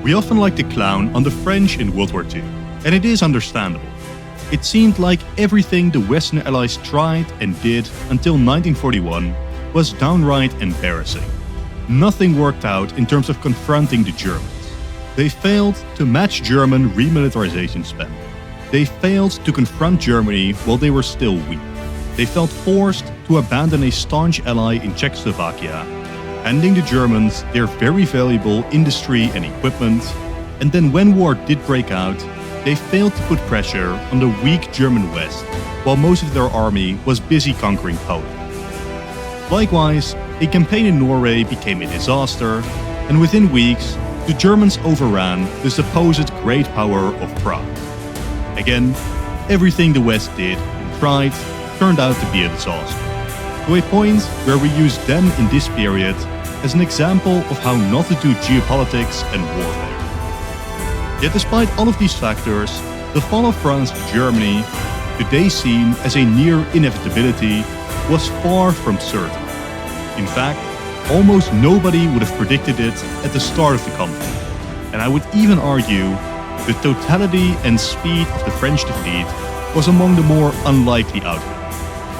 We often like to clown on the French in World War II, and it is understandable. It seemed like everything the Western Allies tried and did until 1941 was downright embarrassing. Nothing worked out in terms of confronting the Germans. They failed to match German remilitarization spend. They failed to confront Germany while they were still weak. They felt forced to abandon a staunch ally in Czechoslovakia, handing the Germans their very valuable industry and equipment, and then when war did break out, they failed to put pressure on the weak German West, while most of their army was busy conquering Poland. Likewise, a campaign in Norway became a disaster, and within weeks, the Germans overran the supposed great power of France. Again, everything the West did and tried turned out to be a disaster, to a point where we use them in this period as an example of how not to do geopolitics and warfare. Yet despite all of these factors, the fall of France to Germany, today seen as a near inevitability, was far from certain. In fact, almost nobody would have predicted it at the start of the conflict, and I would even argue the totality and speed of the French defeat was among the more unlikely outcomes,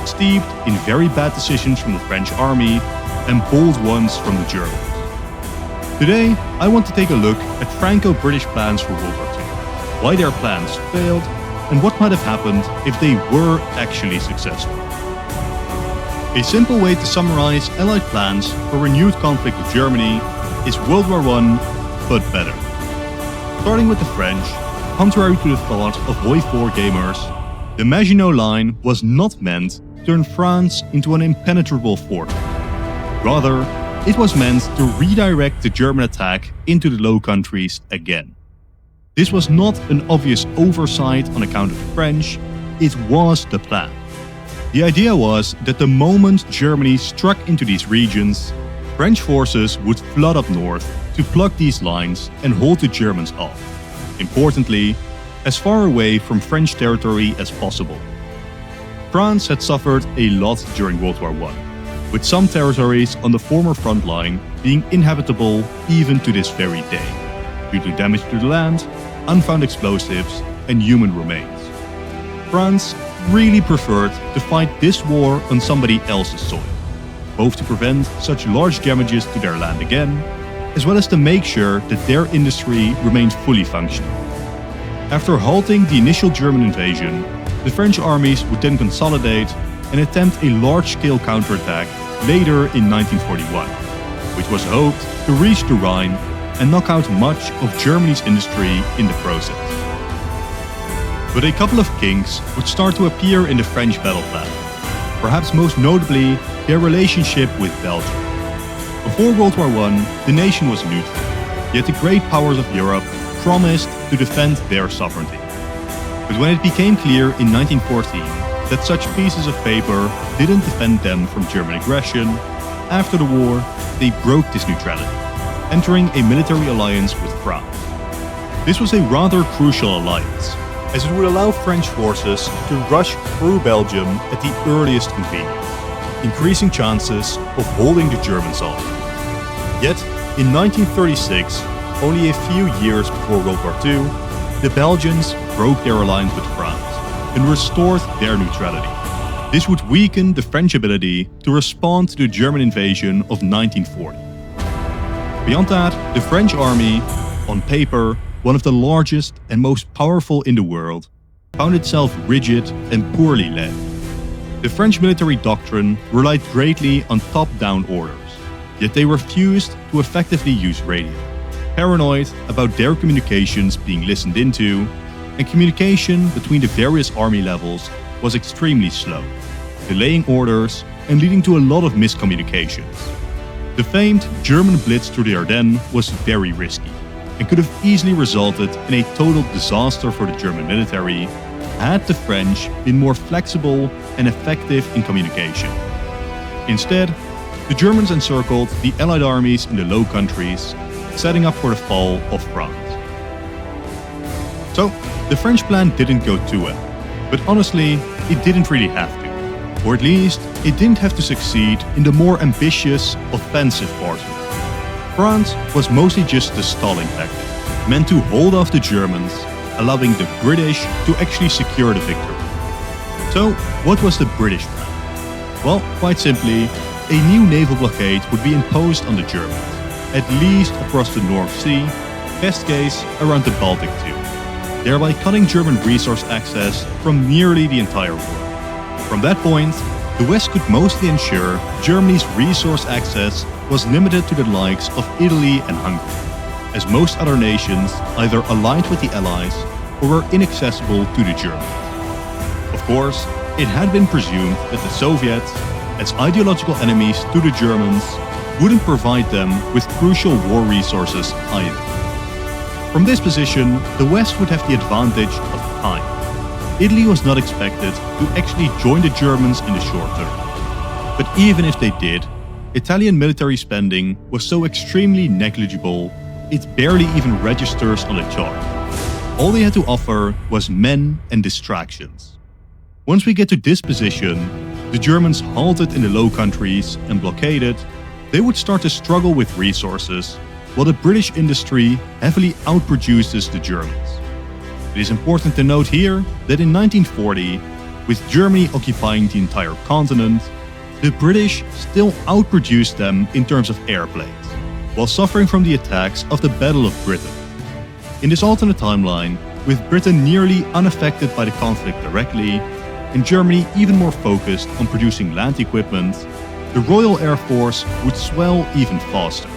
steeped in very bad decisions from the French army and bold ones from the Germans. Today, I want to take a look at Franco-British plans for World War II, why their plans failed, and what might have happened if they were actually successful. A simple way to summarize Allied plans for renewed conflict with Germany is World War I, but better. Starting with the French, contrary to the thought of WWII gamers, the Maginot Line was not meant to turn France into an impenetrable fortress. Rather, it was meant to redirect the German attack into the Low Countries again. This was not an obvious oversight on account of the French, it was the plan. The idea was that the moment Germany struck into these regions, French forces would flood up north to plug these lines and hold the Germans off. Importantly, as far away from French territory as possible. France had suffered a lot during World War I, with some territories on the former front line being inhabitable even to this very day, due to damage to the land, unfound explosives, and human remains. France really preferred to fight this war on somebody else's soil, both to prevent such large damages to their land again, as well as to make sure that their industry remained fully functional. After halting the initial German invasion, the French armies would then consolidate and attempt a large-scale counterattack later in 1941, which was hoped to reach the Rhine and knock out much of Germany's industry in the process. But a couple of kinks would start to appear in the French battle plan, perhaps most notably their relationship with Belgium. Before World War I, the nation was neutral, yet the great powers of Europe promised to defend their sovereignty. But when it became clear in 1914 that such pieces of paper didn't defend them from German aggression, after the war, they broke this neutrality, entering a military alliance with France. This was a rather crucial alliance, as it would allow French forces to rush through Belgium at the earliest convenience, increasing chances of holding the Germans off. Yet, in 1936, only a few years before World War II, the Belgians broke their alliance with France and restored their neutrality. This would weaken the French ability to respond to the German invasion of 1940. Beyond that, the French army, on paper, one of the largest and most powerful in the world, found itself rigid and poorly led. The French military doctrine relied greatly on top-down orders, yet they refused to effectively use radio, paranoid about their communications being listened into, and communication between the various army levels was extremely slow, delaying orders and leading to a lot of miscommunications. The famed German blitz through the Ardennes was very risky and could have easily resulted in a total disaster for the German military had the French been more flexible and effective in communication. Instead, the Germans encircled the Allied armies in the Low Countries, setting up for the fall of France. So, the French plan didn't go too well, but honestly, it didn't really have to. Or at least, it didn't have to succeed in the more ambitious, offensive part of it. France was mostly just the stalling tactic, meant to hold off the Germans, allowing the British to actually secure the victory. So, what was the British plan? Well, quite simply, a new naval blockade would be imposed on the Germans, at least across the North Sea, best case around the Baltic too, thereby cutting German resource access from nearly the entire world. From that point, the West could mostly ensure Germany's resource access was limited to the likes of Italy and Hungary, as most other nations either aligned with the Allies or were inaccessible to the Germans. Of course, it had been presumed that the Soviets, as ideological enemies to the Germans, wouldn't provide them with crucial war resources either. From this position, the West would have the advantage of time. Italy was not expected to actually join the Germans in the short term. But even if they did, Italian military spending was so extremely negligible, it barely even registers on the chart. All they had to offer was men and distractions. Once we get to this position, the Germans halted in the Low Countries and blockaded, they would start to struggle with resources, while the British industry heavily outproduces the Germans. It is important to note here that in 1940, with Germany occupying the entire continent, the British still outproduced them in terms of airplanes, while suffering from the attacks of the Battle of Britain. In this alternate timeline, with Britain nearly unaffected by the conflict directly, and Germany even more focused on producing land equipment, the Royal Air Force would swell even faster,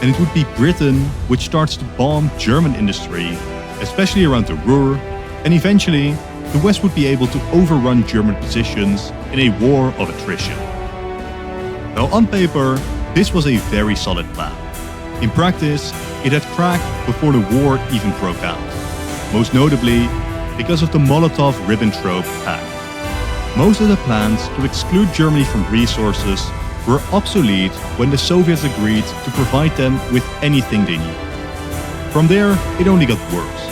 and it would be Britain which starts to bomb German industry, especially around the Ruhr, and eventually the West would be able to overrun German positions in a war of attrition. Now on paper, this was a very solid plan. In practice, it had cracked before the war even broke out, most notably because of the Molotov-Ribbentrop Pact. Most of the plans to exclude Germany from resources were obsolete when the Soviets agreed to provide them with anything they needed. From there, it only got worse,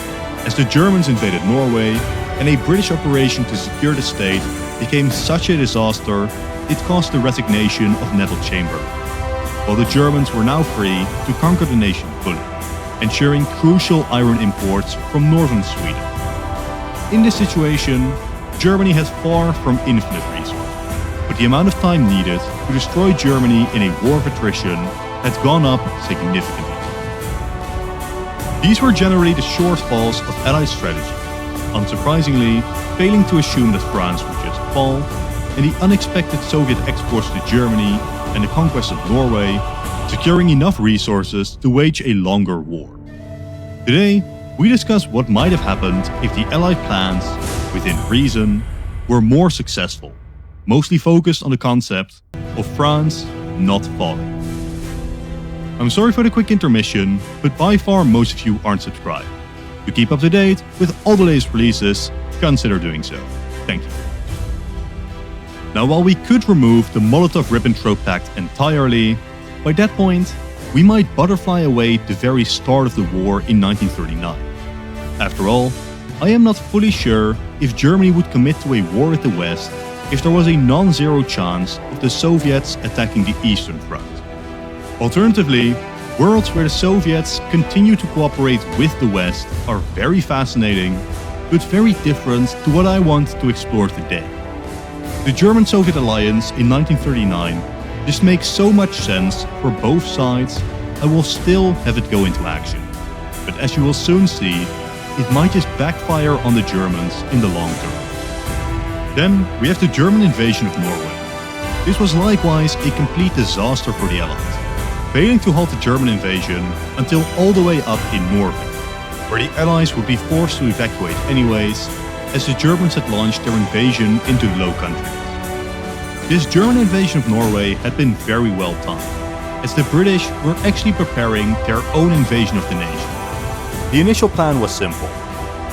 as the Germans invaded Norway, and a British operation to secure the state became such a disaster it caused the resignation of Neville Chamberlain, while the Germans were now free to conquer the nation fully, ensuring crucial iron imports from northern Sweden. In this situation, Germany had far from infinite resources, but the amount of time needed to destroy Germany in a war of attrition had gone up significantly. These were generally the shortfalls of Allied strategy, unsurprisingly failing to assume that France would just fall, and the unexpected Soviet exports to Germany and the conquest of Norway, securing enough resources to wage a longer war. Today, we discuss what might have happened if the Allied plans, within reason, were more successful, mostly focused on the concept of France not falling. I'm sorry for the quick intermission, but by far most of you aren't subscribed. To keep up to date with all the latest releases, consider doing so. Thank you. Now, while we could remove the Molotov-Ribbentrop Pact entirely, by that point, we might butterfly away the very start of the war in 1939. After all, I am not fully sure if Germany would commit to a war with the West if there was a non-zero chance of the Soviets attacking the Eastern Front. Alternatively, worlds where the Soviets continue to cooperate with the West are very fascinating, but very different to what I want to explore today. The German-Soviet alliance in 1939 just makes so much sense for both sides, I will still have it go into action. But as you will soon see, it might just backfire on the Germans in the long term. Then we have the German invasion of Norway. This was likewise a complete disaster for the Allies, failing to halt the German invasion until all the way up in Norway, where the Allies would be forced to evacuate anyways, as the Germans had launched their invasion into the Low Countries. This German invasion of Norway had been very well timed, as the British were actually preparing their own invasion of the nation. The initial plan was simple: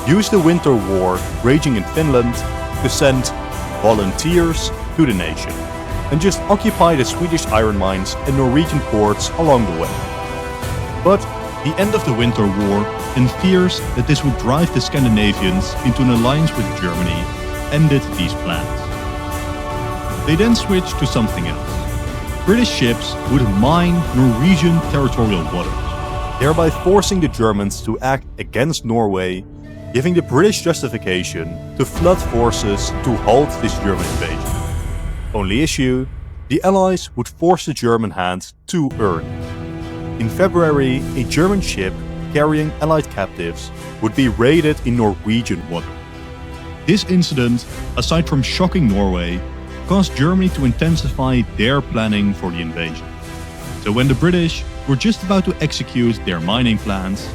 use the winter war raging in Finland to send volunteers to the nation, and just occupy the Swedish iron mines and Norwegian ports along the way. But the end of the Winter War and fears that this would drive the Scandinavians into an alliance with Germany ended these plans. They then switched to something else. British ships would mine Norwegian territorial waters, thereby forcing the Germans to act against Norway, giving the British justification to flood forces to halt this German invasion. Only issue, the Allies would force the German hand too early. In February, a German ship carrying Allied captives would be raided in Norwegian water. This incident, aside from shocking Norway, caused Germany to intensify their planning for the invasion. So when the British were just about to execute their mining plans,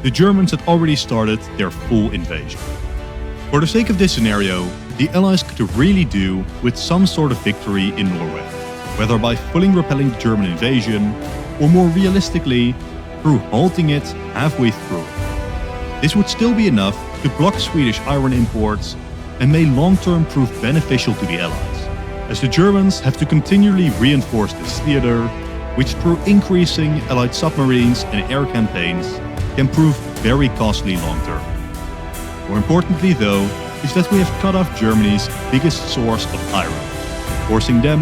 the Germans had already started their full invasion. For the sake of this scenario, the Allies could really do with some sort of victory in Norway, whether by fully repelling the German invasion, or more realistically, through halting it halfway through. This would still be enough to block Swedish iron imports and may long-term prove beneficial to the Allies, as the Germans have to continually reinforce this theater, which through increasing Allied submarines and air campaigns can prove very costly long-term. More importantly though, is that we have cut off Germany's biggest source of iron, forcing them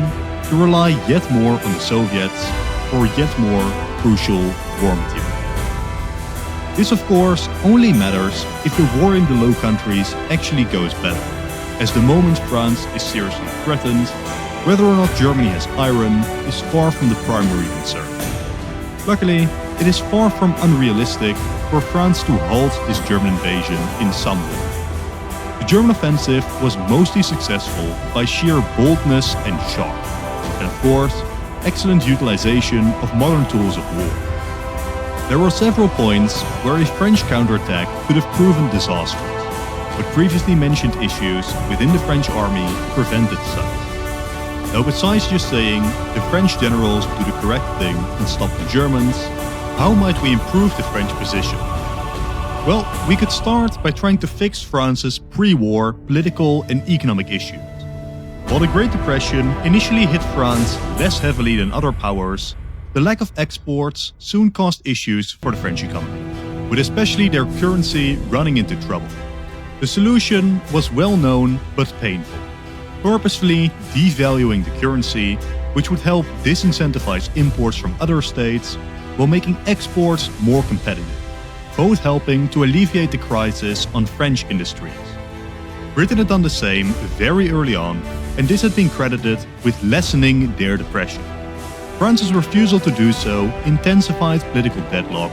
to rely yet more on the Soviets for yet more crucial war material. This of course only matters if the war in the Low Countries actually goes better, as the moment France is seriously threatened, whether or not Germany has iron is far from the primary concern. Luckily, it is far from unrealistic for France to halt this German invasion in some way. The German offensive was mostly successful by sheer boldness and shock, and of course, excellent utilization of modern tools of war. There were several points where a French counterattack could have proven disastrous, but previously mentioned issues within the French army prevented such. Now, besides just saying the French generals do the correct thing and stop the Germans, how might we improve the French position? Well, we could start by trying to fix France's pre-war political and economic issues. While the Great Depression initially hit France less heavily than other powers, the lack of exports soon caused issues for the French economy, with especially their currency running into trouble. The solution was well known but painful: purposefully devaluing the currency, which would help disincentivize imports from other states while making exports more competitive, both helping to alleviate the crisis on French industries. Britain had done the same very early on, and this had been credited with lessening their depression. France's refusal to do so intensified political deadlock,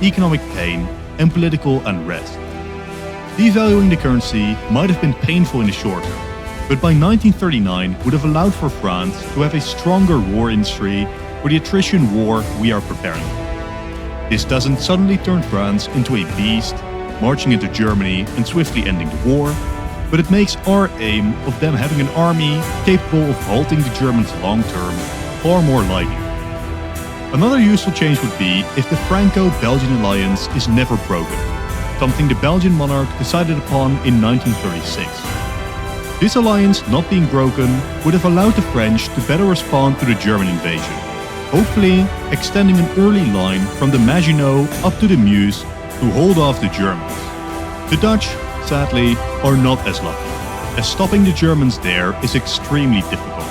economic pain, and political unrest. Devaluing the currency might have been painful in the short term, but by 1939 would have allowed for France to have a stronger war industry for the attrition war we are preparing for. This doesn't suddenly turn France into a beast, marching into Germany and swiftly ending the war, but it makes our aim of them having an army capable of halting the Germans long term far more likely. Another useful change would be if the Franco-Belgian alliance is never broken, something the Belgian monarch decided upon in 1936. This alliance not being broken would have allowed the French to better respond to the German invasion, hopefully extending an early line from the Maginot up to the Meuse to hold off the Germans. The Dutch, sadly, are not as lucky, as stopping the Germans there is extremely difficult.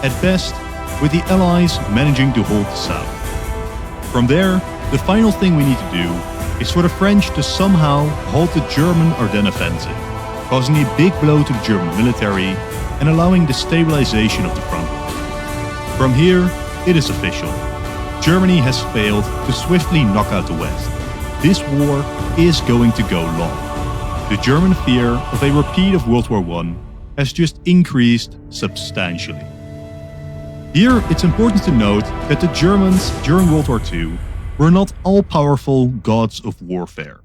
At best, with the Allies managing to hold the south. From there, the final thing we need to do is for the French to somehow halt the German Ardennes offensive, causing a big blow to the German military and allowing the stabilization of the front. From here, it is official. Germany has failed to swiftly knock out the West. This war is going to go long. The German fear of a repeat of World War I has just increased substantially. Here, it's important to note that the Germans during World War II were not all-powerful gods of warfare.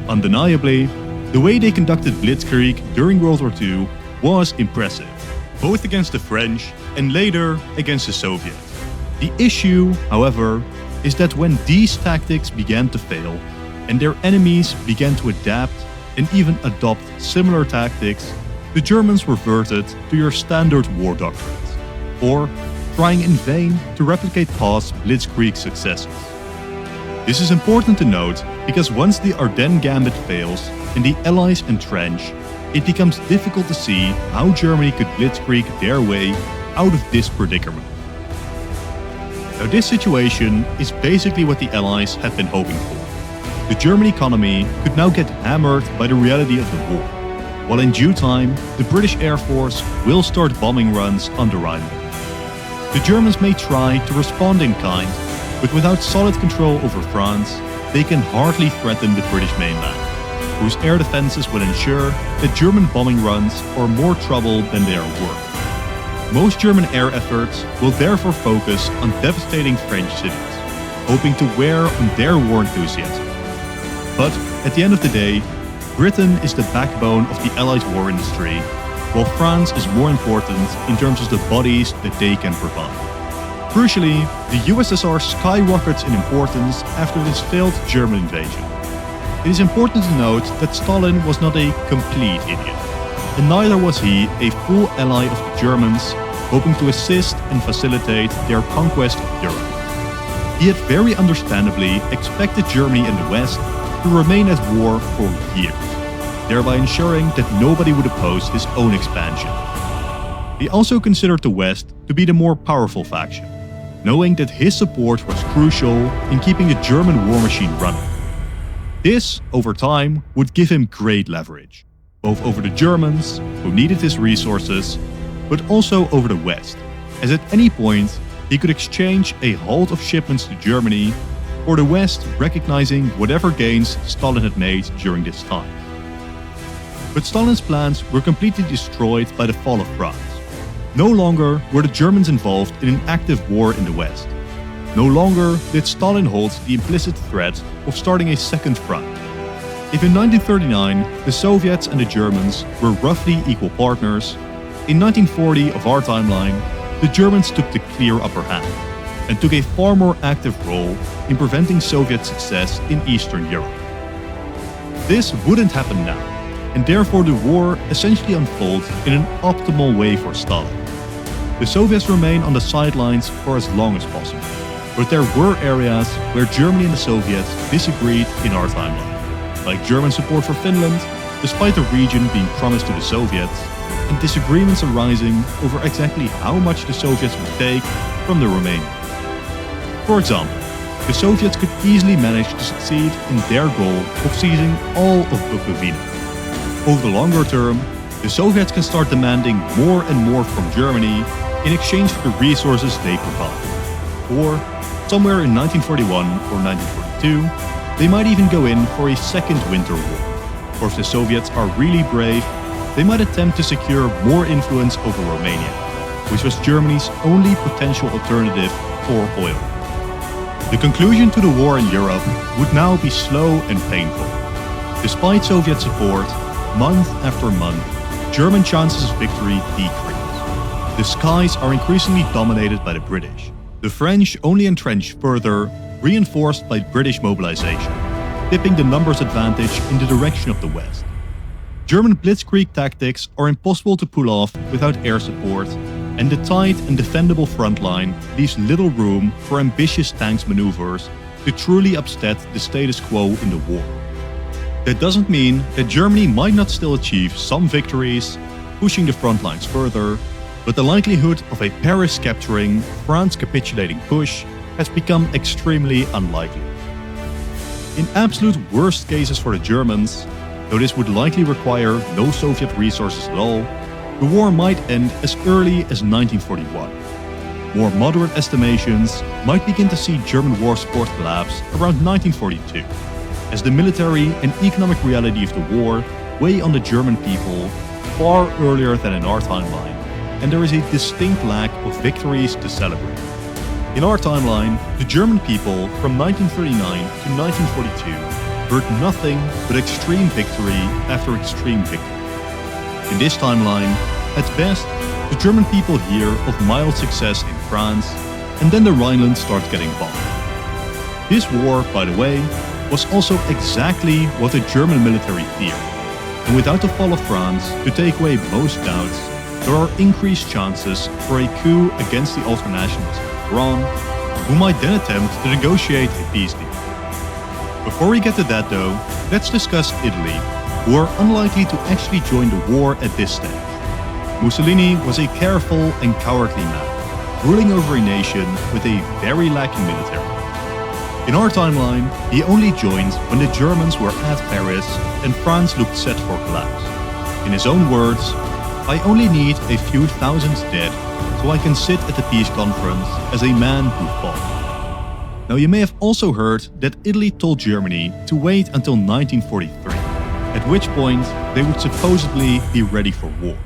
Undeniably, the way they conducted Blitzkrieg during World War II was impressive, both against the French and later against the Soviets. The issue, however, is that when these tactics began to fail and their enemies began to adapt and even adopt similar tactics, the Germans reverted to your standard war doctrines, or trying in vain to replicate past Blitzkrieg successes. This is important to note because once the Ardennes Gambit fails and the Allies entrench, it becomes difficult to see how Germany could blitzkrieg their way out of this predicament. Now this situation is basically what the Allies had been hoping for. The German economy could now get hammered by the reality of the war, while in due time the British Air Force will start bombing runs on the Rhineland. The Germans may try to respond in kind, but without solid control over France, they can hardly threaten the British mainland, whose air defenses will ensure that German bombing runs are more trouble than they are worth. Most German air efforts will therefore focus on devastating French cities, hoping to wear on their war enthusiasm. But at the end of the day, Britain is the backbone of the Allies' war industry, while France is more important in terms of the bodies that they can provide. Crucially, the USSR skyrockets in importance after this failed German invasion. It is important to note that Stalin was not a complete idiot, and neither was he a full ally of the Germans, hoping to assist and facilitate their conquest of Europe. He had very understandably expected Germany and the West to remain at war for years, thereby ensuring that nobody would oppose his own expansion. He also considered the West to be the more powerful faction, knowing that his support was crucial in keeping the German war machine running. This, over time, would give him great leverage, both over the Germans, who needed his resources, but also over the West, as at any point he could exchange a halt of shipments to Germany for the West recognizing whatever gains Stalin had made during this time. But Stalin's plans were completely destroyed by the fall of France. No longer were the Germans involved in an active war in the West. No longer did Stalin hold the implicit threat of starting a second front. If in 1939 the Soviets and the Germans were roughly equal partners, in 1940 of our timeline, the Germans took the clear upper hand and took a far more active role in preventing Soviet success in Eastern Europe. This wouldn't happen now, and therefore the war essentially unfolds in an optimal way for Stalin. The Soviets remain on the sidelines for as long as possible, but there were areas where Germany and the Soviets disagreed in our timeline, like German support for Finland, despite the region being promised to the Soviets, and disagreements arising over exactly how much the Soviets would take from the Romanians. For example, the Soviets could easily manage to succeed in their goal of seizing all of Bukovina. Over the longer term, the Soviets can start demanding more and more from Germany in exchange for the resources they provide. Or, somewhere in 1941 or 1942, they might even go in for a second Winter War. Or if the Soviets are really brave, they might attempt to secure more influence over Romania, which was Germany's only potential alternative for oil. The conclusion to the war in Europe would now be slow and painful. Despite Soviet support, month after month, German chances of victory decrease. The skies are increasingly dominated by the British. The French only entrench further, reinforced by British mobilization, tipping the numbers advantage in the direction of the West. German Blitzkrieg tactics are impossible to pull off without air support, and the tight and defendable front line leaves little room for ambitious tanks maneuvers to truly upset the status quo in the war. That doesn't mean that Germany might not still achieve some victories, pushing the front lines further, but the likelihood of a Paris capturing, France capitulating push has become extremely unlikely. In absolute worst cases for the Germans, though this would likely require no Soviet resources at all, the war might end as early as 1941. More moderate estimations might begin to see German war support collapse around 1942, as the military and economic reality of the war weigh on the German people far earlier than in our timeline, and there is a distinct lack of victories to celebrate. In our timeline, the German people from 1939 to 1942 heard nothing but extreme victory after extreme victory. In this timeline, at best, the German people hear of mild success in France, and then the Rhineland starts getting bombed. This war, by the way, was also exactly what the German military feared, and without the fall of France to take away most doubts, there are increased chances for a coup against the ultranationalists in Iran, who might then attempt to negotiate a peace deal. Before we get to that though, let's discuss Italy, who are unlikely to actually join the war at this stage. Mussolini was a careful and cowardly man, ruling over a nation with a very lacking military. In our timeline, he only joined when the Germans were at Paris and France looked set for collapse. In his own words, "I only need a few thousand dead so I can sit at the peace conference as a man who fought." Now you may have also heard that Italy told Germany to wait until 1943, at which point they would supposedly be ready for war.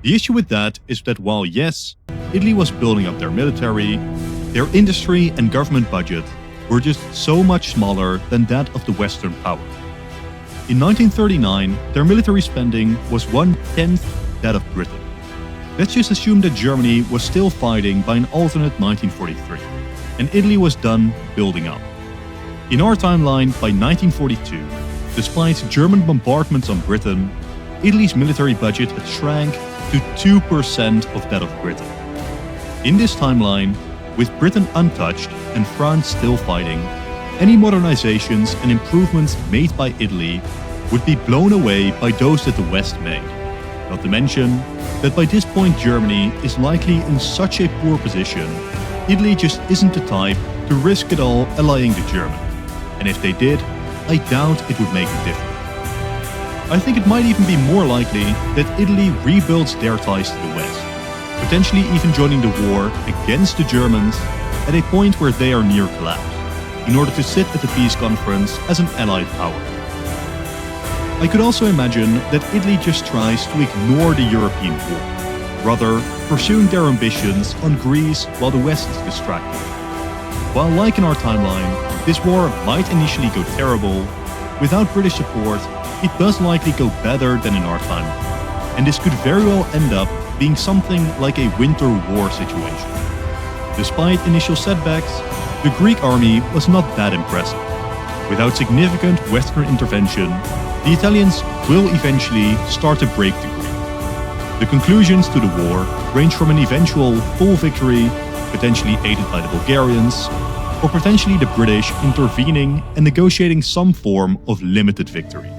The issue with that is that while yes, Italy was building up their military, their industry and government budget were just so much smaller than that of the Western powers. In 1939, their military spending was 1/10 that of Britain. Let's just assume that Germany was still fighting by an alternate 1943, and Italy was done building up. In our timeline, by 1942, despite German bombardments on Britain, Italy's military budget had shrank to 2% of that of Britain. In this timeline, with Britain untouched and France still fighting, any modernizations and improvements made by Italy would be blown away by those that the West made. Not to mention that by this point Germany is likely in such a poor position, Italy just isn't the type to risk it all allying the Germans. And if they did, I doubt it would make a difference. I think it might even be more likely that Italy rebuilds their ties to the West, potentially even joining the war against the Germans at a point where they are near collapse, in order to sit at the peace conference as an allied power. I could also imagine that Italy just tries to ignore the European war, rather pursuing their ambitions on Greece while the West is distracted. While like in our timeline, this war might initially go terrible, without British support, it does likely go better than in our timeline, and this could very well end up being something like a winter war situation. Despite initial setbacks, the Greek army was not that impressive. Without significant Western intervention, the Italians will eventually start to break the Greeks. The conclusions to the war range from an eventual full victory, potentially aided by the Bulgarians, or potentially the British intervening and negotiating some form of limited victory.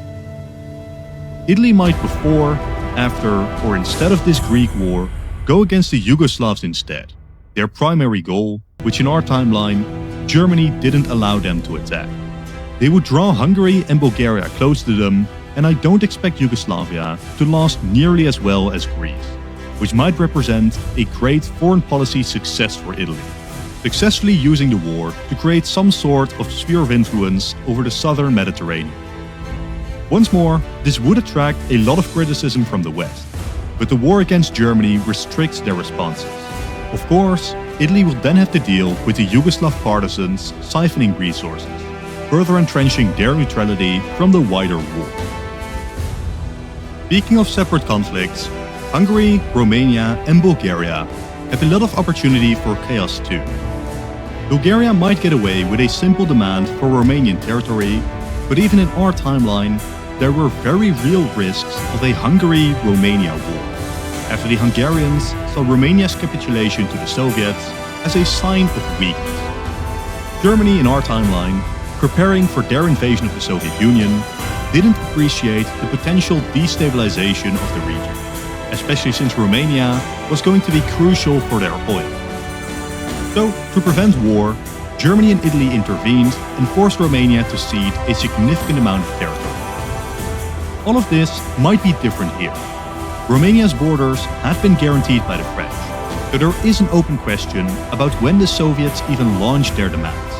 Italy might before, after, or instead of this Greek war, go against the Yugoslavs instead, their primary goal, which in our timeline, Germany didn't allow them to attack. They would draw Hungary and Bulgaria close to them, and I don't expect Yugoslavia to last nearly as well as Greece, which might represent a great foreign policy success for Italy, successfully using the war to create some sort of sphere of influence over the southern Mediterranean. Once more, this would attract a lot of criticism from the West, but the war against Germany restricts their responses. Of course, Italy will then have to deal with the Yugoslav partisans siphoning resources, further entrenching their neutrality from the wider war. Speaking of separate conflicts, Hungary, Romania and Bulgaria have a lot of opportunity for chaos too. Bulgaria might get away with a simple demand for Romanian territory, but even in our timeline, there were very real risks of a Hungary-Romania war, after the Hungarians saw Romania's capitulation to the Soviets as a sign of weakness. Germany in our timeline, preparing for their invasion of the Soviet Union, didn't appreciate the potential destabilization of the region, especially since Romania was going to be crucial for their oil. So, to prevent war, Germany and Italy intervened and forced Romania to cede a significant amount of territory. All of this might be different here. Romania's borders had been guaranteed by the French, so there is an open question about when the Soviets even launched their demands,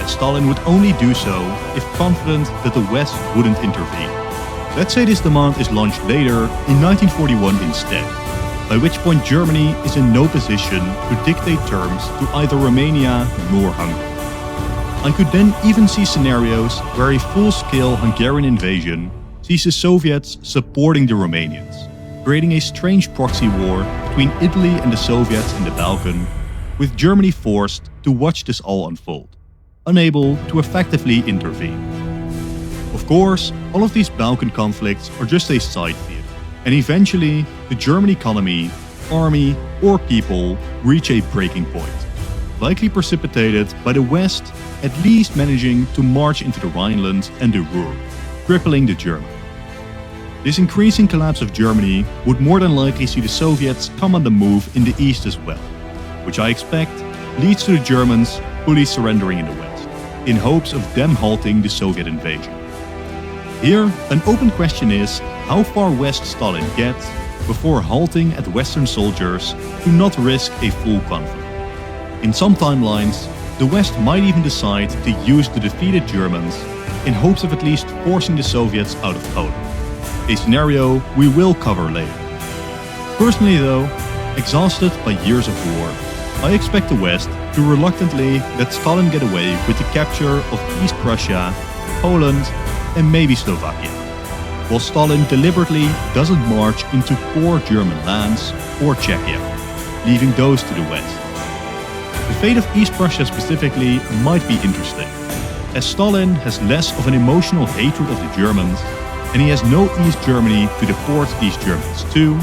as Stalin would only do so if confident that the West wouldn't intervene. Let's say this demand is launched later in 1941 instead, by which point Germany is in no position to dictate terms to either Romania nor Hungary. I could then even see scenarios where a full-scale Hungarian invasion sees the Soviets supporting the Romanians, creating a strange proxy war between Italy and the Soviets in the Balkan, with Germany forced to watch this all unfold, unable to effectively intervene. Of course, all of these Balkan conflicts are just a side theater, and eventually the German economy, army, or people reach a breaking point, likely precipitated by the West at least managing to march into the Rhineland and the Ruhr, crippling the Germans. This increasing collapse of Germany would more than likely see the Soviets come on the move in the east as well, which I expect leads to the Germans fully surrendering in the West, in hopes of them halting the Soviet invasion. Here, an open question is how far west Stalin gets before halting at Western soldiers to not risk a full conflict. In some timelines, the West might even decide to use the defeated Germans in hopes of at least forcing the Soviets out of Poland, a scenario we will cover later. Personally though, exhausted by years of war, I expect the West to reluctantly let Stalin get away with the capture of East Prussia, Poland, and maybe Slovakia, while Stalin deliberately doesn't march into core German lands or Czechia, leaving those to the West. The fate of East Prussia specifically might be interesting, as Stalin has less of an emotional hatred of the Germans, and he has no East Germany to deport these Germans to.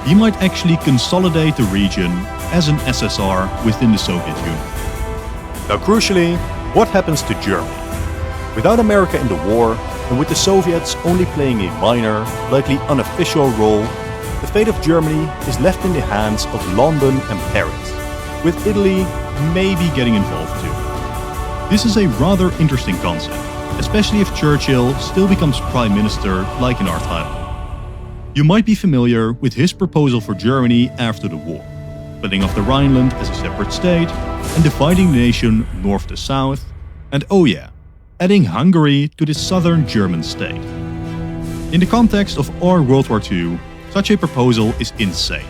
He might actually consolidate the region as an SSR within the Soviet Union. Now crucially, what happens to Germany? Without America in the war, and with the Soviets only playing a minor, likely unofficial role, the fate of Germany is left in the hands of London and Paris, with Italy maybe getting involved too. This is a rather interesting concept, especially if Churchill still becomes Prime Minister like in our timeline. You might be familiar with his proposal for Germany after the war, splitting off the Rhineland as a separate state and dividing the nation north to south, and oh yeah, adding Hungary to the southern German state. In the context of our World War II, such a proposal is insane.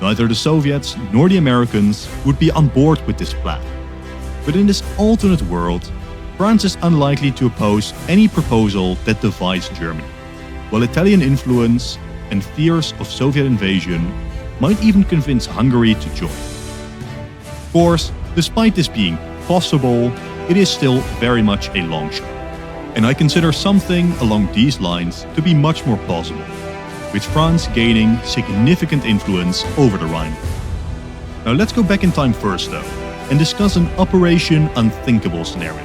Neither the Soviets nor the Americans would be on board with this plan. But in this alternate world, France is unlikely to oppose any proposal that divides Germany, while Italian influence and fears of Soviet invasion might even convince Hungary to join. Of course, despite this being possible, it is still very much a long shot, and I consider something along these lines to be much more plausible, with France gaining significant influence over the Rhine. Now let's go back in time first though, and discuss an Operation Unthinkable scenario,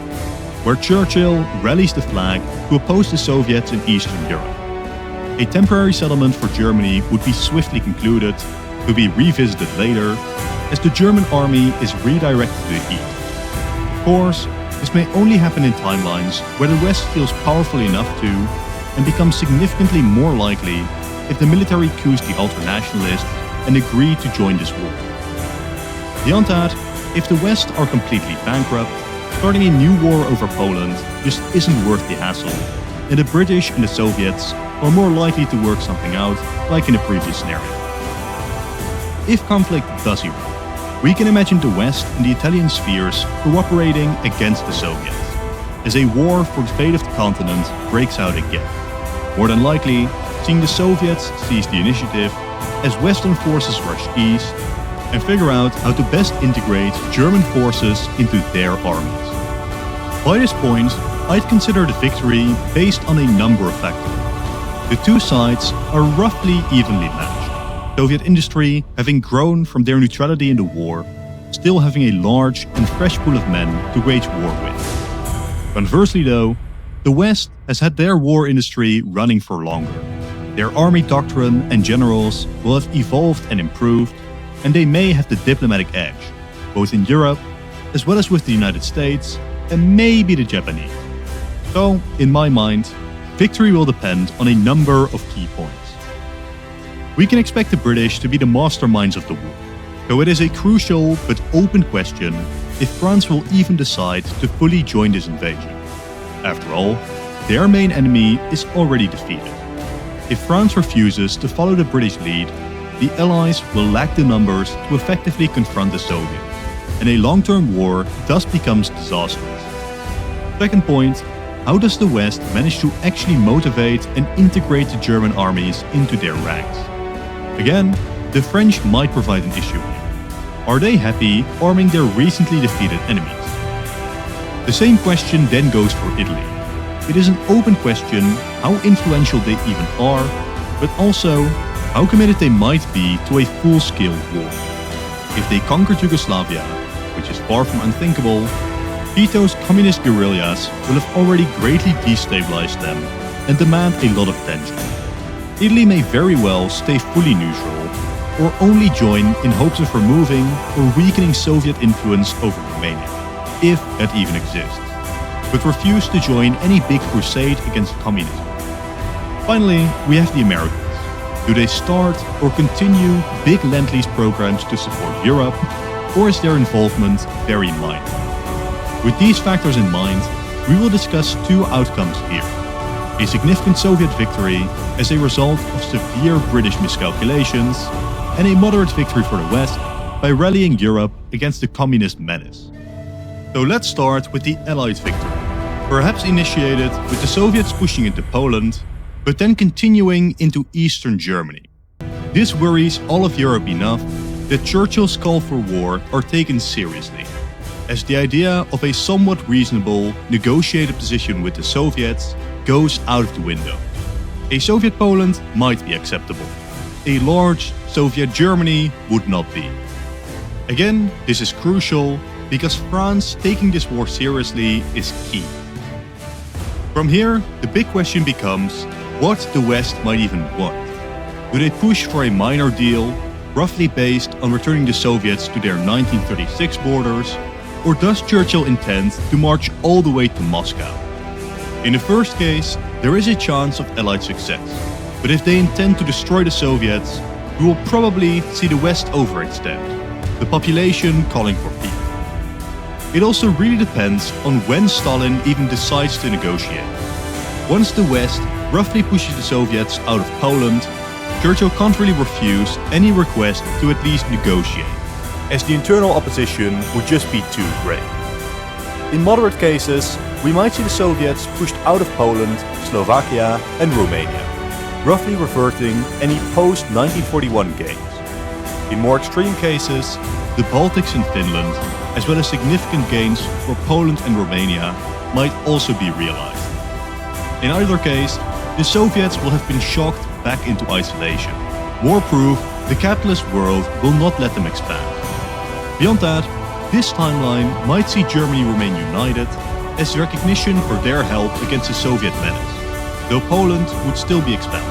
where Churchill rallies the flag to oppose the Soviets in Eastern Europe. A temporary settlement for Germany would be swiftly concluded, to be revisited later, as the German army is redirected to the east. Of course, this may only happen in timelines where the West feels powerful enough to, and becomes significantly more likely if the military coups the ultranationalists and agree to join this war. Beyond that, if the West are completely bankrupt, starting a new war over Poland just isn't worth the hassle, and the British and the Soviets are more likely to work something out, like in the previous scenario. If conflict does erupt, we can imagine the West and the Italian spheres cooperating against the Soviets, as a war for the fate of the continent breaks out again. More than likely, seeing the Soviets seize the initiative as Western forces rush east and figure out how to best integrate German forces into their armies. By this point, I'd consider the victory based on a number of factors. The two sides are roughly evenly matched, Soviet industry having grown from their neutrality in the war, still having a large and fresh pool of men to wage war with. Conversely though, the West has had their war industry running for longer. Their army doctrine and generals will have evolved and improved, and they may have the diplomatic edge, both in Europe as well as with the United States and maybe the Japanese. So, in my mind, victory will depend on a number of key points. We can expect the British to be the masterminds of the war, though it is a crucial but open question if France will even decide to fully join this invasion. After all, their main enemy is already defeated. If France refuses to follow the British lead, the Allies will lack the numbers to effectively confront the Soviets, and a long-term war thus becomes disastrous. Second point, how does the West manage to actually motivate and integrate the German armies into their ranks? Again, the French might provide an issue here. Are they happy arming their recently defeated enemies? The same question then goes for Italy. It is an open question how influential they even are, but also how committed they might be to a full-scale war. If they conquered Yugoslavia, which is far from unthinkable, Tito's communist guerrillas will have already greatly destabilized them and demand a lot of tension. Italy may very well stay fully neutral, or only join in hopes of removing or weakening Soviet influence over Romania, if that even exists, but refuse to join any big crusade against communism. Finally, we have the Americans. Do they start or continue big Lend-Lease programs to support Europe, or is their involvement very minor? With these factors in mind, we will discuss two outcomes here. A significant Soviet victory as a result of severe British miscalculations, and a moderate victory for the West by rallying Europe against the communist menace. So let's start with the Allied victory, perhaps initiated with the Soviets pushing into Poland, but then continuing into Eastern Germany. This worries all of Europe enough that Churchill's call for war are taken seriously, as the idea of a somewhat reasonable, negotiated position with the Soviets goes out of the window. A Soviet Poland might be acceptable. A large Soviet Germany would not be. Again, this is crucial because France taking this war seriously is key. From here, the big question becomes what the West might even want. Do they push for a minor deal, roughly based on returning the Soviets to their 1936 borders, or does Churchill intend to march all the way to Moscow? In the first case, there is a chance of Allied success, but if they intend to destroy the Soviets, we will probably see the West overextend, the population calling for peace. It also really depends on when Stalin even decides to negotiate. Once the West roughly pushes the Soviets out of Poland, Churchill can't really refuse any request to at least negotiate, as the internal opposition would just be too great. In moderate cases, we might see the Soviets pushed out of Poland, Slovakia and Romania, roughly reverting any post-1941 gains. In more extreme cases, the Baltics and Finland, as well as significant gains for Poland and Romania, might also be realized. In either case, the Soviets will have been shocked back into isolation. More proof the capitalist world will not let them expand. Beyond that, this timeline might see Germany remain united as recognition for their help against the Soviet menace, though Poland would still be expanded.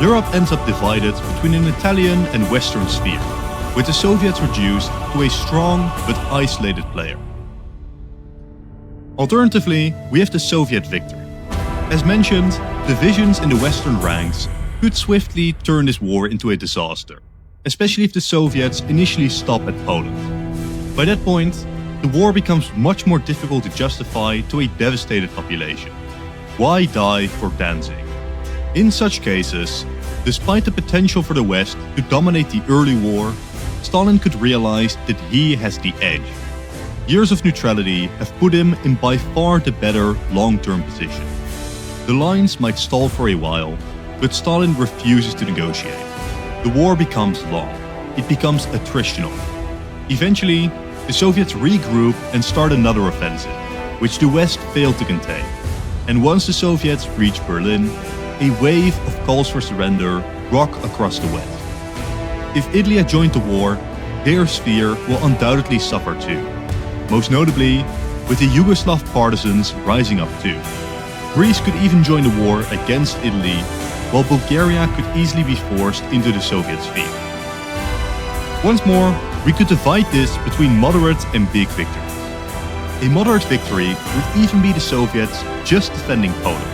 Europe ends up divided between an Italian and Western sphere, with the Soviets reduced to a strong but isolated player. Alternatively, we have the Soviet victory. As mentioned, divisions in the Western ranks could swiftly turn this war into a disaster, especially if the Soviets initially stop at Poland. By that point, the war becomes much more difficult to justify to a devastated population. Why die for Danzig? In such cases, despite the potential for the West to dominate the early war, Stalin could realize that he has the edge. Years of neutrality have put him in by far the better long-term position. The lines might stall for a while, but Stalin refuses to negotiate. The war becomes long. It becomes attritional. Eventually, the Soviets regroup and start another offensive, which the West failed to contain. And once the Soviets reach Berlin, a wave of calls for surrender rock across the West. If Italy had joined the war, their sphere will undoubtedly suffer too. Most notably, with the Yugoslav partisans rising up too. Greece could even join the war against Italy, while Bulgaria could easily be forced into the Soviet sphere. Once more, we could divide this between moderate and big victories. A moderate victory would even be the Soviets just defending Poland,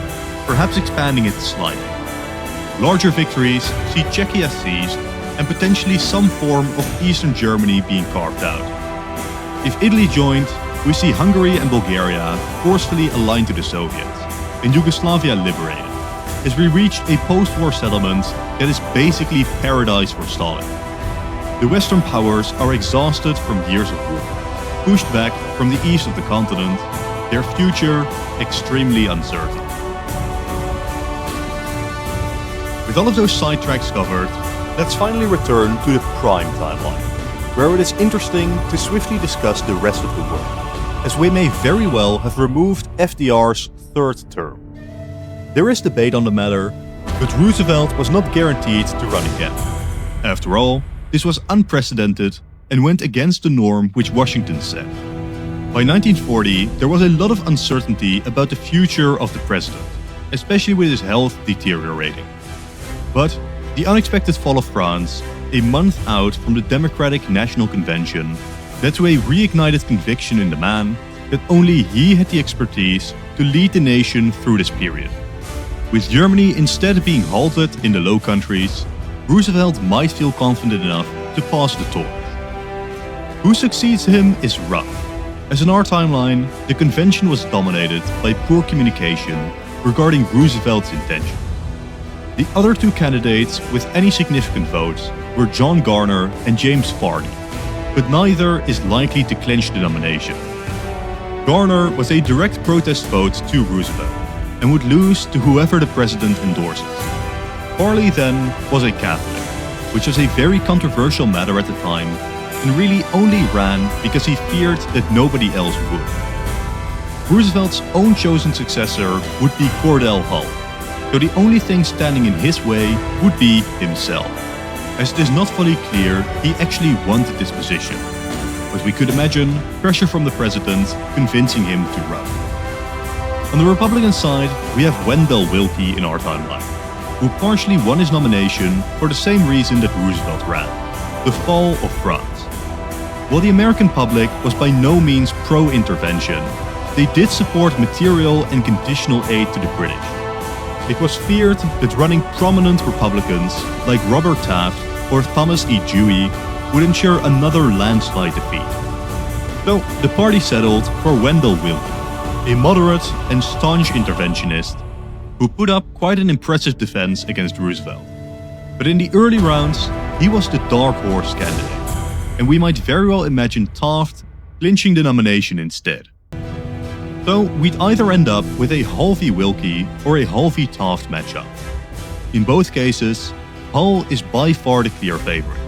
perhaps expanding it slightly. Larger victories see Czechia seized and potentially some form of Eastern Germany being carved out. If Italy joined, we see Hungary and Bulgaria forcefully aligned to the Soviets, and Yugoslavia liberated, as we reach a post-war settlement that is basically paradise for Stalin. The Western powers are exhausted from years of war, pushed back from the east of the continent, their future extremely uncertain. With all of those sidetracks covered, let's finally return to the prime timeline, where it is interesting to swiftly discuss the rest of the world, as we may very well have removed FDR's third term. There is debate on the matter, but Roosevelt was not guaranteed to run again. After all, this was unprecedented and went against the norm which Washington set. By 1940, there was a lot of uncertainty about the future of the president, especially with his health deteriorating. But the unexpected fall of France, a month out from the Democratic National Convention led to a reignited conviction in the man that only he had the expertise to lead the nation through this period. With Germany instead being halted in the Low Countries, Roosevelt might feel confident enough to pass the torch. Who succeeds him is rough, as in our timeline, the convention was dominated by poor communication regarding Roosevelt's intention. The other two candidates with any significant votes were John Garner and James Varney, but neither is likely to clinch the nomination. Garner was a direct protest vote to Roosevelt and would lose to whoever the president endorses. Varney then was a Catholic, which was a very controversial matter at the time, and really only ran because he feared that nobody else would. Roosevelt's own chosen successor would be Cordell Hull, so the only thing standing in his way would be himself, as it is not fully clear he actually wanted this position, but we could imagine pressure from the president convincing him to run. On the Republican side, we have Wendell Willkie in our timeline, who partially won his nomination for the same reason that Roosevelt ran: the fall of France. While the American public was by no means pro-intervention, they did support material and conditional aid to the British. It was feared that running prominent Republicans like Robert Taft or Thomas E. Dewey would ensure another landslide defeat. So the party settled for Wendell Willkie, a moderate and staunch interventionist who put up quite an impressive defense against Roosevelt. But in the early rounds, he was the dark horse candidate, and we might very well imagine Taft clinching the nomination instead. So we'd either end up with a Hull v. Willkie or a Hull v. Taft matchup. In both cases, Hull is by far the clear favorite,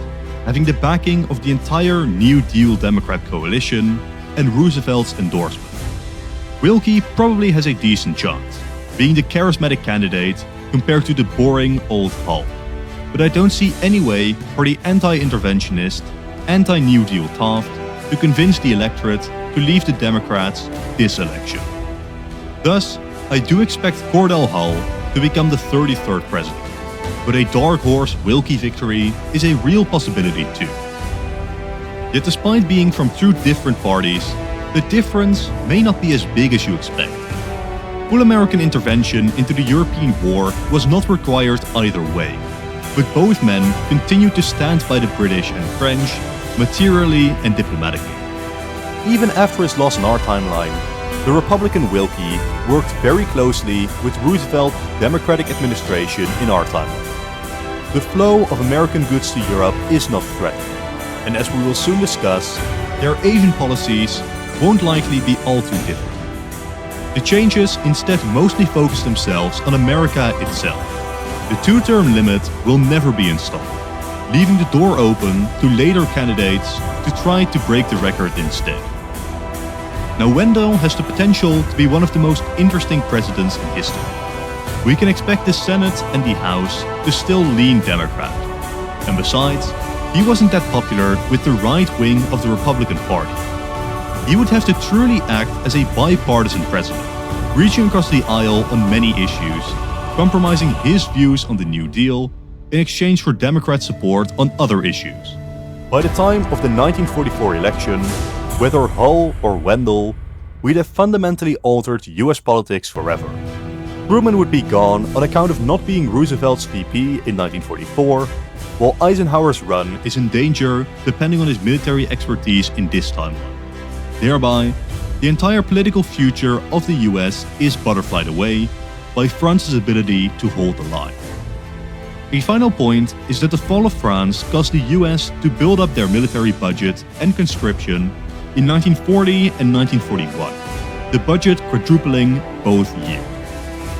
having the backing of the entire New Deal Democrat coalition and Roosevelt's endorsement. Willkie probably has a decent chance, being the charismatic candidate compared to the boring old Hull. But I don't see any way for the anti-interventionist, anti-New Deal Taft to convince the electorate to leave the Democrats this election. Thus, I do expect Cordell Hull to become the 33rd president, but a dark horse Willkie victory is a real possibility too. Yet despite being from two different parties, the difference may not be as big as you expect. Full American intervention into the European war was not required either way, but both men continued to stand by the British and French, materially and diplomatically. Even after his loss in our timeline, the Republican Willkie worked very closely with Roosevelt's Democratic administration in our timeline. The flow of American goods to Europe is not threatened, and as we will soon discuss, their Asian policies won't likely be all too different. The changes instead mostly focus themselves on America itself. The two-term limit will never be installed, leaving the door open to later candidates to try to break the record instead. Now Wendell has the potential to be one of the most interesting presidents in history. We can expect the Senate and the House to still lean Democrat. And besides, he wasn't that popular with the right wing of the Republican Party. He would have to truly act as a bipartisan president, reaching across the aisle on many issues, compromising his views on the New Deal in exchange for Democrat support on other issues. By the time of the 1944 election, whether Hull or Wendell, we'd have fundamentally altered US politics forever. Truman would be gone on account of not being Roosevelt's VP in 1944, while Eisenhower's run is in danger depending on his military expertise in this timeline. Thereby, the entire political future of the US is butterflied away by France's ability to hold the line. A final point is that the fall of France caused the US to build up their military budget and conscription in 1940 and 1941, the budget quadrupling both years.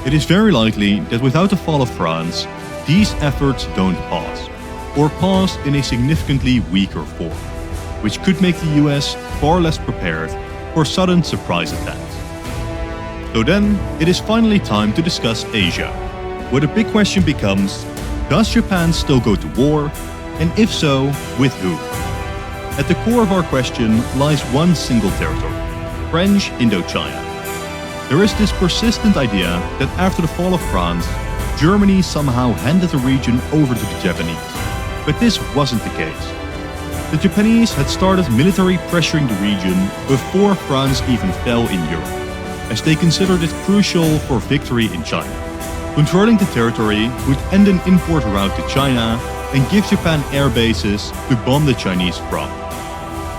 It is very likely that without the fall of France, these efforts don't pause, or pause in a significantly weaker form, which could make the US far less prepared for sudden surprise attacks. So then, it is finally time to discuss Asia, where the big question becomes, does Japan still go to war, and if so, with who? At the core of our question lies one single territory, French Indochina. There is this persistent idea that after the fall of France, Germany somehow handed the region over to the Japanese. But this wasn't the case. The Japanese had started military pressuring the region before France even fell in Europe, as they considered it crucial for victory in China. Controlling the territory would end an import route to China and give Japan air bases to bomb the Chinese from.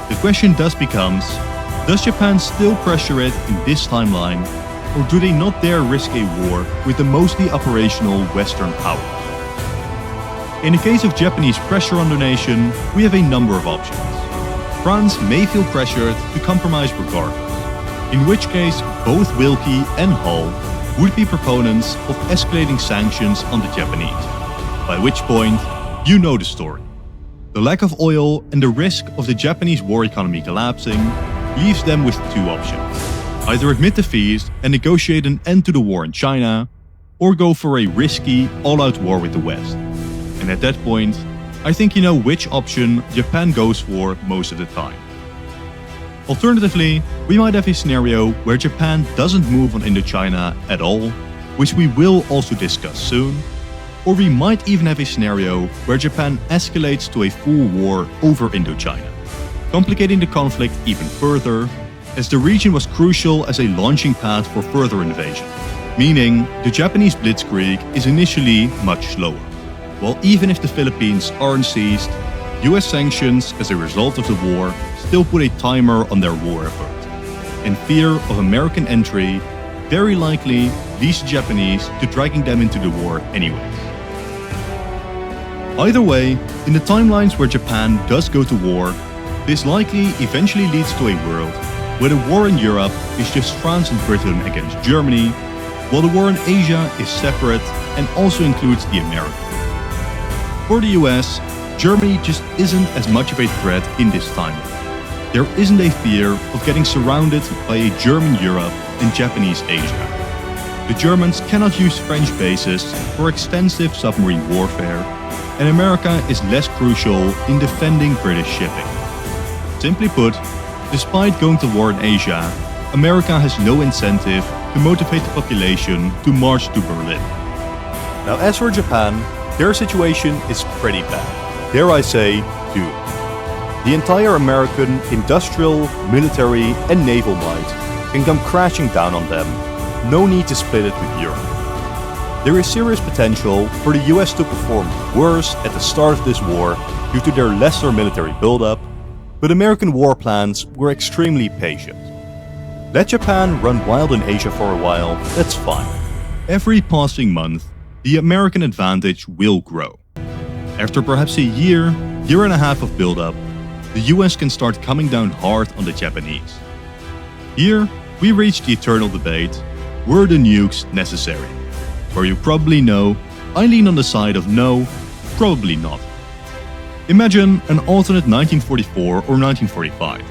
The question thus becomes, does Japan still pressure it in this timeline, or do they not dare risk a war with the mostly operational Western power? In the case of Japanese pressure on the nation, we have a number of options. France may feel pressured to compromise regardless, in which case both Wilkie and Hull would be proponents of escalating sanctions on the Japanese, by which point, you know the story. The lack of oil and the risk of the Japanese war economy collapsing leaves them with two options. Either admit defeat and negotiate an end to the war in China, or go for a risky, all-out war with the West. And at that point, I think you know which option Japan goes for most of the time. Alternatively, we might have a scenario where Japan doesn't move on Indochina at all, which we will also discuss soon, or we might even have a scenario where Japan escalates to a full war over Indochina, complicating the conflict even further, as the region was crucial as a launching pad for further invasion, meaning the Japanese Blitzkrieg is initially much slower. While even if the Philippines aren't seized, US sanctions as a result of the war still put a timer on their war effort, and fear of American entry very likely leads the Japanese to dragging them into the war anyways. Either way, in the timelines where Japan does go to war, this likely eventually leads to a world where the war in Europe is just France and Britain against Germany, while the war in Asia is separate and also includes the Americas. For the US, Germany just isn't as much of a threat in this timeline. There isn't a fear of getting surrounded by a German Europe and Japanese Asia. The Germans cannot use French bases for extensive submarine warfare, and America is less crucial in defending British shipping. Simply put, despite going to war in Asia, America has no incentive to motivate the population to march to Berlin. Now as for Japan, their situation is pretty bad. Dare I say, doomed. The entire American industrial, military and naval might can come crashing down on them. No need to split it with Europe. There is serious potential for the US to perform worse at the start of this war due to their lesser military buildup, but American war plans were extremely patient. Let Japan run wild in Asia for a while, that's fine. Every passing month, the American advantage will grow. After perhaps a year and a half of buildup, the US can start coming down hard on the Japanese. Here, we reach the eternal debate, were the nukes necessary? Where you probably know, I lean on the side of no, probably not. Imagine an alternate 1944 or 1945.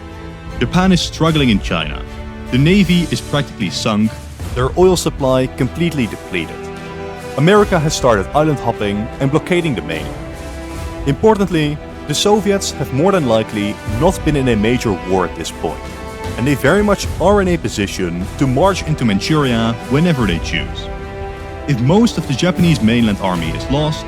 Japan is struggling in China. The navy is practically sunk, their oil supply completely depleted. America has started island hopping and blockading the mainland. Importantly, the Soviets have more than likely not been in a major war at this point, and they very much are in a position to march into Manchuria whenever they choose. If most of the Japanese mainland army is lost,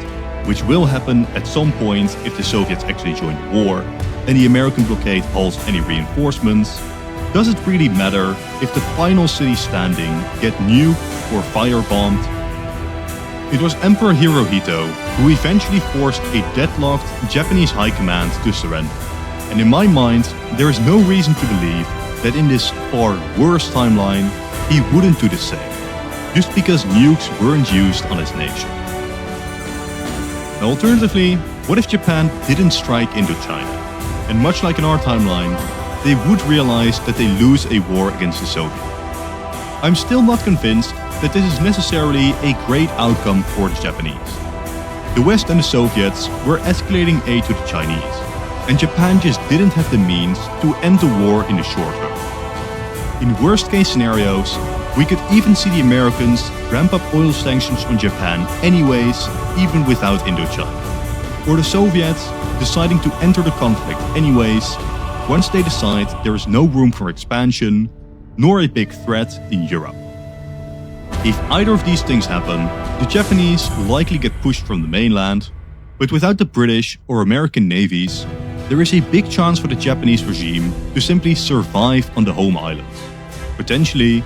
which will happen at some point if the Soviets actually join the war and the American blockade halts any reinforcements, does it really matter if the final city standing get nuked or firebombed? It was Emperor Hirohito who eventually forced a deadlocked Japanese high command to surrender. And in my mind, there is no reason to believe that in this far worse timeline, he wouldn't do the same, just because nukes weren't used on his nation. Now, alternatively, what if Japan didn't strike Indochina? And much like in our timeline, they would realize that they lose a war against the Soviets. I'm still not convinced that this is necessarily a great outcome for the Japanese. The West and the Soviets were escalating aid to the Chinese, and Japan just didn't have the means to end the war in the short term. In worst case scenarios, we could even see the Americans ramp up oil sanctions on Japan anyways, even without Indochina. Or the Soviets deciding to enter the conflict anyways, once they decide there is no room for expansion, nor a big threat in Europe. If either of these things happen, the Japanese will likely get pushed from the mainland, But without the British or American navies, there is a big chance for the Japanese regime to simply survive on the home islands, potentially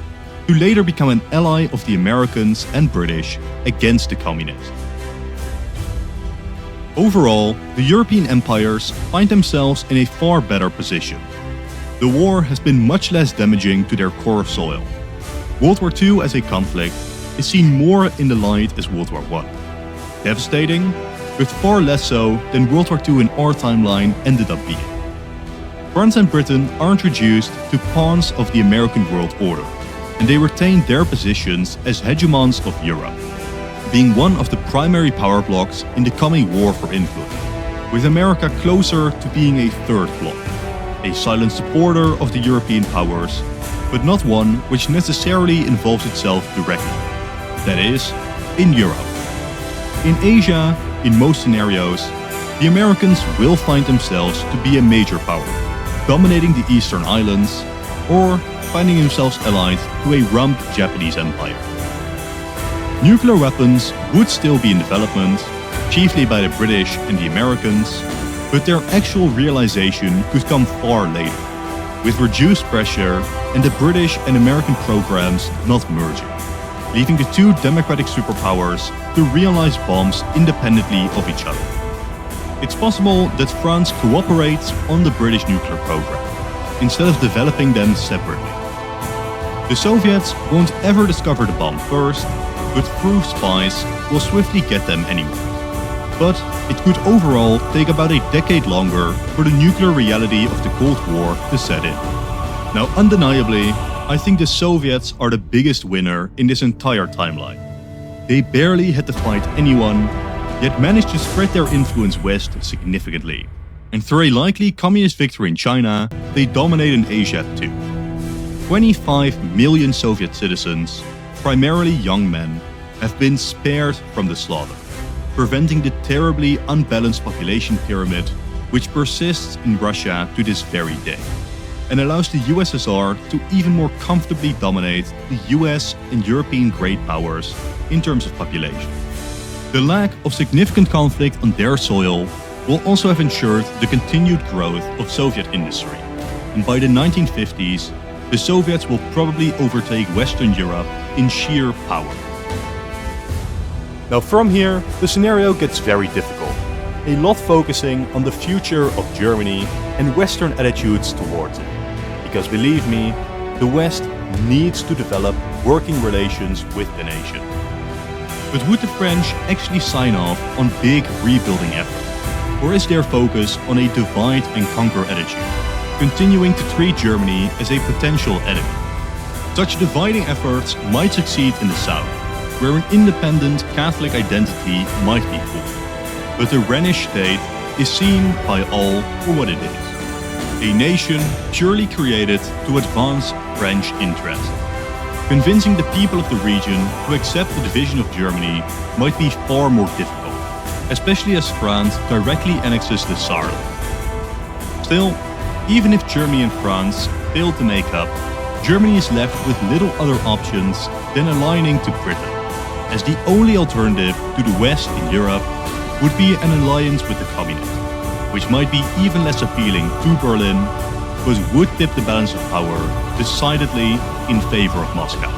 to later become an ally of the Americans and British against the communists. Overall, the European empires find themselves in a far better position. The war has been much less damaging to their core soil. World War II as a conflict is seen more in the light as World War I. Devastating, but far less so than World War II in our timeline ended up being. France and Britain are introduced to pawns of the American world order, and they retain their positions as hegemons of Europe, being one of the primary power blocks in the coming war for influence, with America closer to being a third bloc, a silent supporter of the European powers, but not one which necessarily involves itself directly, that is, in Europe. In Asia, in most scenarios, the Americans will find themselves to be a major power, dominating the Eastern Islands, or finding themselves allied to a rump Japanese empire. Nuclear weapons would still be in development, chiefly by the British and the Americans, but their actual realization could come far later, with reduced pressure and the British and American programs not merging, leaving the two democratic superpowers to realize bombs independently of each other. It's possible that France cooperates on the British nuclear program, instead of developing them separately. The Soviets won't ever discover the bomb first, but through spies will swiftly get them anyway. But it could overall take about a decade longer for the nuclear reality of the Cold War to set in. Now, undeniably, I think the Soviets are the biggest winner in this entire timeline. They barely had to fight anyone, yet managed to spread their influence west significantly. And through a likely communist victory in China, they dominate in Asia too. 25 million Soviet citizens, primarily young men, have been spared from the slaughter, preventing the terribly unbalanced population pyramid which persists in Russia to this very day, and allows the USSR to even more comfortably dominate the US and European great powers in terms of population. The lack of significant conflict on their soil will also have ensured the continued growth of Soviet industry, and by the 1950s, the Soviets will probably overtake Western Europe in sheer power. Now from here, the scenario gets very difficult, a lot focusing on the future of Germany and Western attitudes towards it. Because believe me, the West needs to develop working relations with the nation. But would the French actually sign off on big rebuilding efforts? Or is their focus on a divide and conquer attitude, continuing to treat Germany as a potential enemy? Such dividing efforts might succeed in the south, where an independent Catholic identity might be formed. But the Rhenish state is seen by all for what it is: a nation purely created to advance French interests. Convincing the people of the region to accept the division of Germany might be far more difficult, especially as France directly annexes the Saarland. Still, even if Germany and France fail to make up, Germany is left with little other options than aligning to Britain, as the only alternative to the West in Europe would be an alliance with the communists, which might be even less appealing to Berlin, but would tip the balance of power decidedly in favor of Moscow.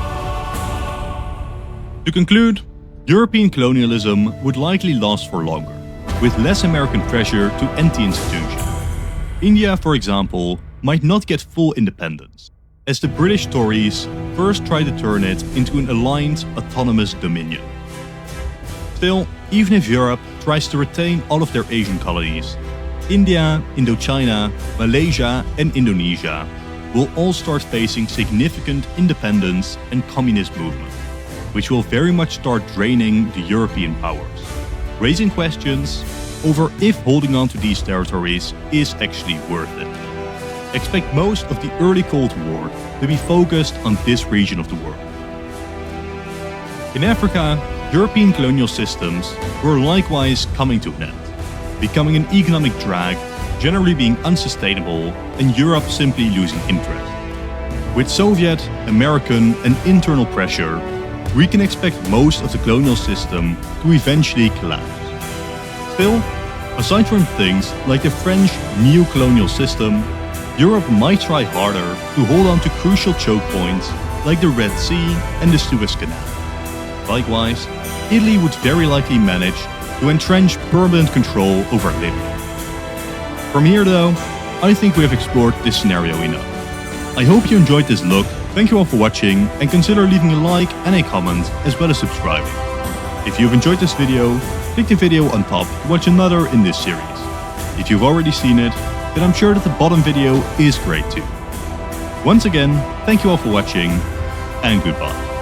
To conclude, European colonialism would likely last for longer, with less American pressure to end the institution. India, for example, might not get full independence, as the British Tories first tried to turn it into an aligned, autonomous dominion. Still, even if Europe tries to retain all of their Asian colonies, India, Indochina, Malaysia, and Indonesia will all start facing significant independence and communist movement, which will very much start draining the European powers, raising questions over if holding on to these territories is actually worth it. Expect most of the early Cold War to be focused on this region of the world. In Africa, European colonial systems were likewise coming to an end, becoming an economic drag, generally being unsustainable, and Europe simply losing interest. With Soviet, American, and internal pressure, we can expect most of the colonial system to eventually collapse. Still, aside from things like the French neo-colonial system, Europe might try harder to hold on to crucial choke points like the Red Sea and the Suez Canal. Likewise, Italy would very likely manage to entrench permanent control over Libya. From here though, I think we have explored this scenario enough. I hope you enjoyed this look, thank you all for watching, and consider leaving a like and a comment as well as subscribing. If you've enjoyed this video, click the video on top to watch another in this series. If you've already seen it, then I'm sure that the bottom video is great too. Once again, thank you all for watching, and goodbye.